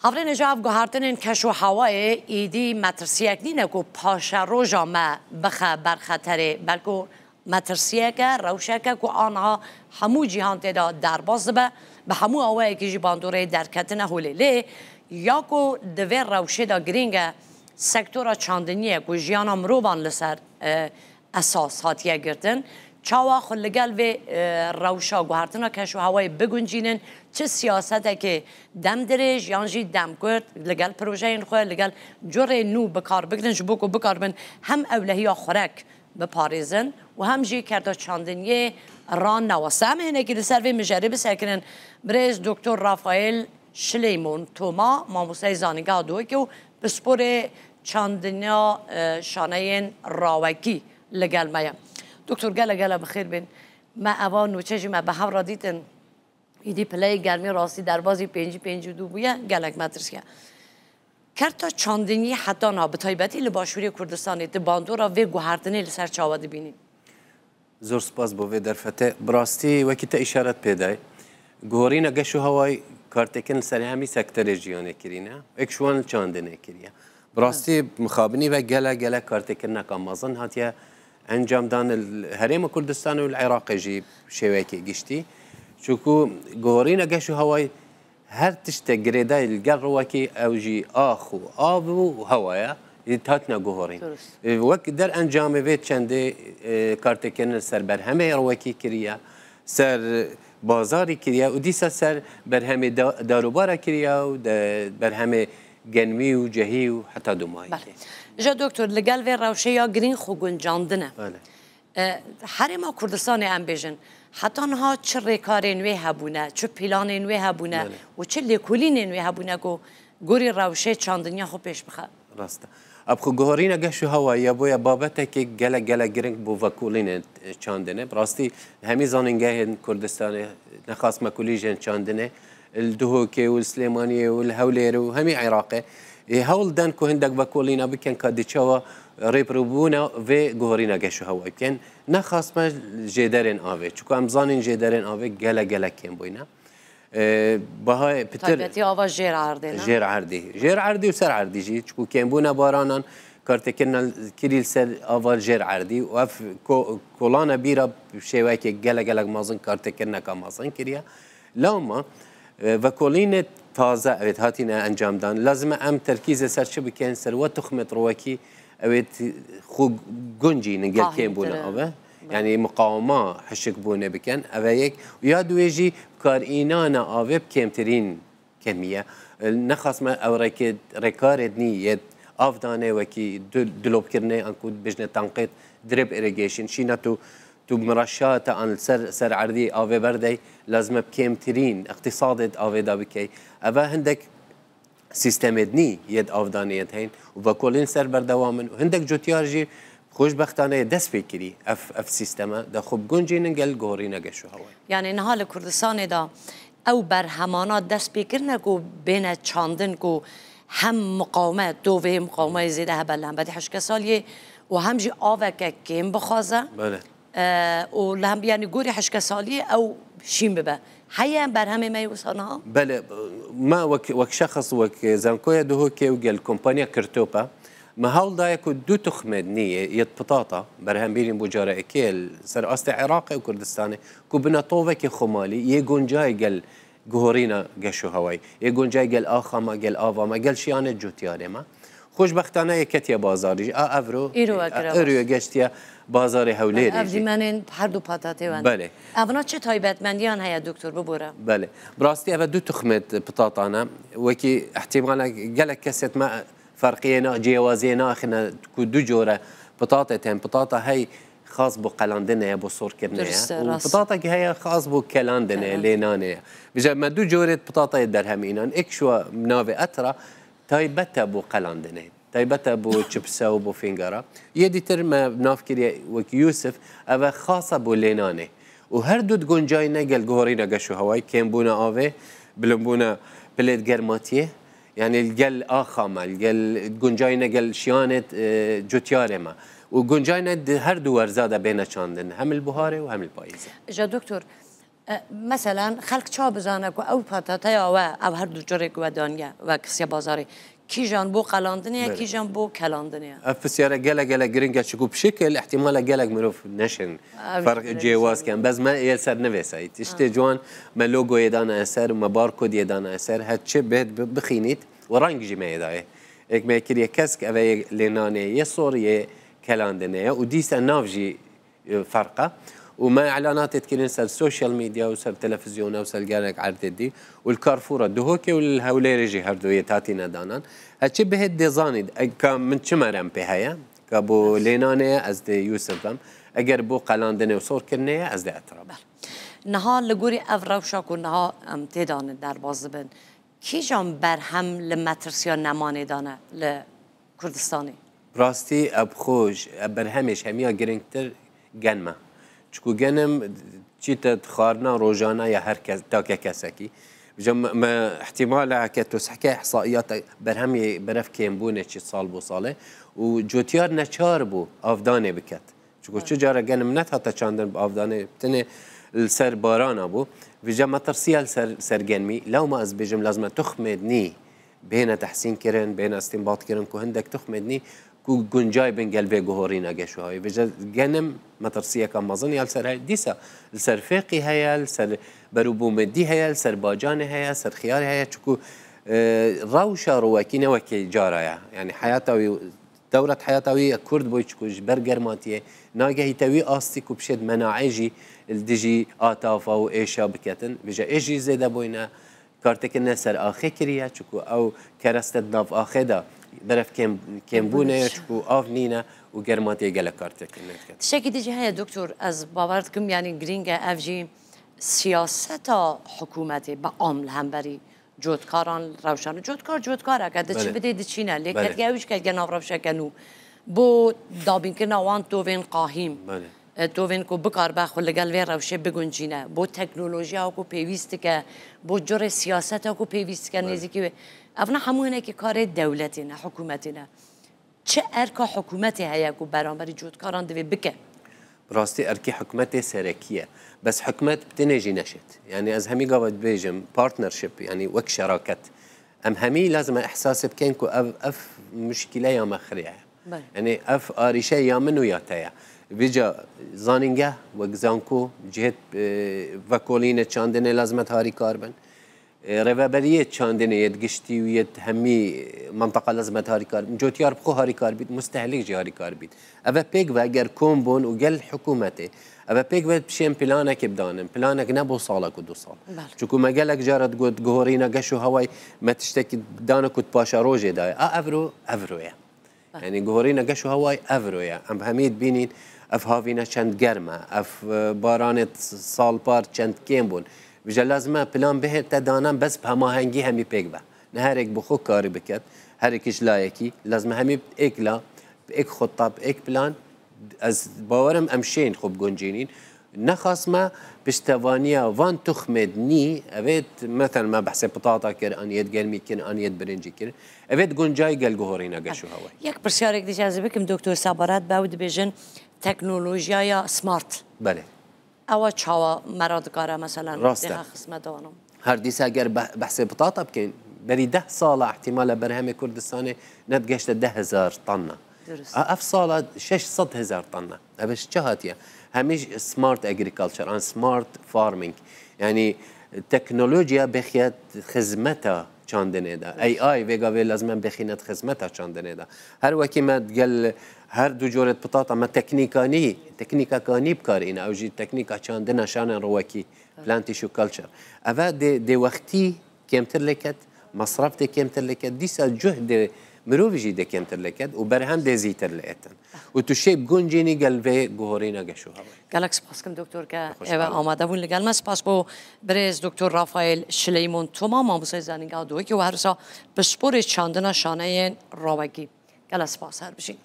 هفرین جاف گوهرتنین کشو هوای ایدی مترسیک نینه کو پاشا روژا ما بخه برخطره بلکو مترسیک روشک کو آنها همو جهان تدا درباز به همو هوایی که جیباندوره درکتنه هولیله یا کو دویر روشه دا گرینگ سکتورا چاندنیه کو جیانا مروبان لسر اساس هاتیه گرتن چاوا خلگل و روشا گوهرتنا کشو هوای بگنجینن چه سیاسته که دم درش یانجی دم کرد لگل پروژه این خواه لگل جور نو بکار بگرن جبوکو بکار بن هم اولهی خورک بپاریزن و هم جی کرده چاندنیه ران نواسته همه هنه که لسر و مجرب سرکنن برز دکتر رافائل شلیمون توما ماموسه زانگاه دوی که بسپور چاندنیا شانه راوکی لگل مایم دکتر گله بخیر بین ما اوان نوچه ما به هم را دیدن ایدی پلی گرمی راستی در بازی پنجی دو بویه گلک مدرسیه کرتا چاندنی حتی نا به تایبتی لباشوری کردستانی باندورا و گوهردنی لسر چاواده بینیم زور سپاس بو در فتح براستی وکی تا اشارت پیدای گوهرین گشو هوای کارتکن سر همی سکتر جیانه کرینه اکشوان چاندنه کریه براستی مخابنی و گله کارتکن نکامازن هاتیه انجام دان الهرم كردستان والعراق جي شويكي قشتي شوكو جورينا قشو هواي هر تشتا جريدا الجروكي او جي اخو ابو هوايا يتهاتنا جورين وقت در انجام فيت چنده كارتكن سر برهمه روكي كريا سر بازاري كريا وديسا سر برهمه داروبارا كريا و برهمه جنمي وجهي وحتى دماي جا دکتر لگل و روشه یا گرین خوگون جاندنه حرما کردستان ام بیجن حتی آنها چه ریکارین وی هبونه چه پیلانین وی هبونه و چه لیکولینین وی هبونه گوری روشه چاندنیا خو پیش بخواه راسته ابخو گوهرین اگه هوایی بویا بابته که گله گرینگ بو وکولین چاندنه براستی همی زاننگه کردستان نخواست مکولیجن چاندنه الدهوكي والسليمانيه والهولير وهمي عراقي هول دان كو هندك بكولينا بكن كاديتشوا ريبروبونا في غورينا قشو هوا كان نخاص ما جدارين افي چكو امزانين جدارين افي جلا كين بوينا بها بتر طيبتي اوا جير عردي وسر عردي جي چكو كين بونا بارانان كارتكنا كريل سر اوا جير عردي واف كولانا بيرا شواكي جلا مازن كارتكنا كمازن كريا لما وكولين تازه اوید هاتینا انجام دان لازم ام ترکیز سر چه بکن سر و تخمت روکی اوید خو گنجی نگل کم بونه اوه یعنی مقاومه حشک بونه بکن اوه یک یا دویجی کار اینانا اوه بکمترین کمیه نخواست ما اوراکی رکارد نیت افدانه وکی دلوب کرنه انکود بجنه تنقیت درب ایریگیشن شینا تو مرشات عن سر عردي اوه بردي لازم بكمترين اقتصاد اوه دا بكي اوه هندك سيستم دني يد افدانيت هين وبكلين سر بردوامن وهندك جوتيار جي خوشبختانه دست بكري اف سيستما دا خوب گنجي نگل گوري نگشو هوا يعني نهال كردستان دا او برهمانات دست بكرنا کو بين چاندن کو هم مقاومت دو و مقاومه زيده هبلن بدي حشك ساليه وهم جي اوه كم بخازه بله و لهم يعني جوري حشكة سالية أو شيم ببا هيا برهمي ما يوصلها بله ما وك شخص وك زنكويا دهوكي وقال كومبانيا كرتوبا ما هول دايكو دو تخمد نية يد بطاطا برهم بيرين بوجارة اكيل سر أصل عراقي وكردستاني كو بنا طوفك خمالي يقون جاي قال جهورينا قشو هواي يقون جاي قال آخاما قال آفاما قال شيانة جوتياري ما خوشبختانه یکتی بازاری افرو ایرو گشتیا بازار هولیری افزی منن هر دو پاتاتی ون بله اونا چه تایبت مندیان هیا دکتر ببوره بله براستی اول دو تخمت بطاطانا وکی احتمالا گلک کست ما فرقینا جوازینا اخنا دو جوره بطاطا هی خاص بو قلاندنه یا بو سور کرنه و بطاطا که هی خاص بو کلاندنه لینانه بجا ما دو جوره بطاطا درهم اینان اکشوا مناوی اترا تایبته بو قلاندنه تایبته بو چپسه و بو فینگارا یه تر ما نافکری وک یوسف اوه خاصه بو لینانه و هر دو گنجای نگل گوهری نگشو هوای کم بونا آوه بلن بونا پلید گرماتیه یعنی الگل آخامه الگل گنجای نگل شیانت جوتیاره ما و گنجای ند هر دو ورزاده بین چاندن هم البهاره و هم الپاییزه جا دکتر مثلا خلق چا بزانه که او پاتاتا و او هر دو جوری که دانیا و کسی بازاری کی جان بو قلاندنیه کی جان بو کلاندنیه افسيارة جلا جرينجا شكو بشكل احتمال جلا مروف نشن فرق جواز كان بس ما يسر نفسه تشتي جوان ما لوجو يدانا أسر ما باركود يدانا أسر هتشي بهت بخينيت ورانج جي ما يداي إك ما يكري كسك أبي ليناني يصور كلاندنية وديس نافجي فرقة وما اعلانات تكلين سر السوشيال ميديا وسر تلفزيون وسر جالك عرض والكارفورة دهوكي والهولي رجي هردوية تاتينا دانان هاتشي بهد ديزاني كم من شمرم بهايا كابو لينانية از دي يوسفم اگر بو قلاندنه وصور كرنية از دي اتراب نها لگوری افروشا و نها تیدان در بازبن کی جان برهم لمترسیا نمانه دانه لکردستانی براستي ابخوش برهمش هميا گرنگتر گنمه چکو گنم چیت خارنا روزانه یا هر کس تاکه کسکی ما احتمال كتوسحكي احصائيات برهمي برف كيمبونه شي صال بو صاله وجوتيار نشار بو افدانه بكت شو جاره جنم نت حتى چاندن بافدانه بتنه السر بارانا بو في ما ترسيال سر جنمي لو ما از بجم لازم تخمدني بين تحسين كرن بين استنباط كرن كو هندك تخمدني كو جنجاي بين قلبي جوهرين اجشو هاي بجا جنم ما ترسيه كان مظن يال سر هاي ديسا السر فقي هيا السر بروبو مدي هيا السر باجان هيا السر خيار هيا شكو روشا رواكينا وكي جارايا يعني حياتوي دورة حياتوي كرد بوي شكو برجر ماتيه ناجي توي استيك وبشد مناعجي الدجي آتافا وإيشا بكتن بجا إيجي زيدا بوينا كارتك النسر آخي كريا شكو أو كرستت ناف آخدا برف كم بونه شكو آفنينا وجرماتي جل كارتك النت تشكي تجي هيا دكتور از باورتكم يعني جرينجا افجي سیاست حکومتی با عمل هم بری جودکاران روشن جودکار اگه چی بده چینه لیکن گویش که جناب روش کنو بو دابین که نوان توین قاهیم توین کو بکار با خل گلوی روشه بگنجینه بو تکنولوژیا کو پیوست که بو جور سیاست کو پیوست که نیزی که افنا همونه که کار دولتی نه حکومتی نه چه ارکا حکومتی هیا کو برانبری جودکاران دوی بکه براستي أركي حكمتي سركية بس حكمت بتنجي نشت يعني از همي قابد بيجم بارتنرشيب يعني وك شراكت أم همي لازم إحساس بكينكو أف مشكلة يا مخرية يعني أف آريشة يا منو يا تايا بيجا زانينجا وكزانكو جهت وكولينة چاندنة لازمت هاري كاربن ربابرية چاندنة يدقشتي ويد همي منطقة لازمت هاري كاربن جوتيار بخو هاري كاربيت مستهلك جي هاري كاربيت أبا بيك واجر كومبون وقل حكومته أبا بيك بشين بلانك بدانم بلانك نبو صالك ودو صال شوكو ما قالك جارت قد جهورينا قشو هواي ما تشتكي دانك وتباشا روجي داي أفرو يا يعني جهورينا قشو هواي أفرو يا أم هميد بينين أف هافينا چند گرمه أف بارانت صال بار چند كيمبون بجا لازم بلان به تدانم بس بهما هنگي همي بيك با نهارك بخو كاري بكت هركش لايكي لازم همي بإكلا بإك خطة بإك بلان از باورم امشين خوب گنجينين نخاص ما بشتوانيا وان تخمدني أبيت مثلا ما بحسب بطاطا كر أن يد قلمي كن أن يد برنجي كر أبيت گنجاي قل جهورينا قشو هواي يك برشارك دي جاذبكم دكتور صبرات باود بيجن تكنولوژیا یا سمارت بله او چاوا مرادگاره مثلا راسته خدمت دانم هر دیس اگر بحث بطاطا بکن بری 10 ساله احتمال برهم کردستان ندگشت 10,000 طنه اف ساله 600,000 طنه ابش جهاتيه همش سمارت اجريكلتشر ان سمارت فارمينج يعني تكنولوجيا بخيت خدمتها چاندنه دا اي ويغا لازم بخينت خدمتها چاندنه دا هر وكي ما تقل هر دو جورت بطاطا ما تكنيكا كاني بكارينا او جي تكنيكا چاندنه شان رواكي بلانتيشو كلتشر افا دي وقتي كمتر لكت مصرفتي كمتر لكت ديسا جهد مروفيجي دي كمتر لكت وبرهم دي زيتر لكتن وتشيب گونجيني قلبي جوهرينا قشو هوا قالك سپاسكم دكتور که آماده بون لگل ما سپاس بو برز دکتر رافائل شلیمون توما ماموسای زنینگاه دوی که و هر سا بسپور چاندنا شانه راوگی گل سپاس هر بشین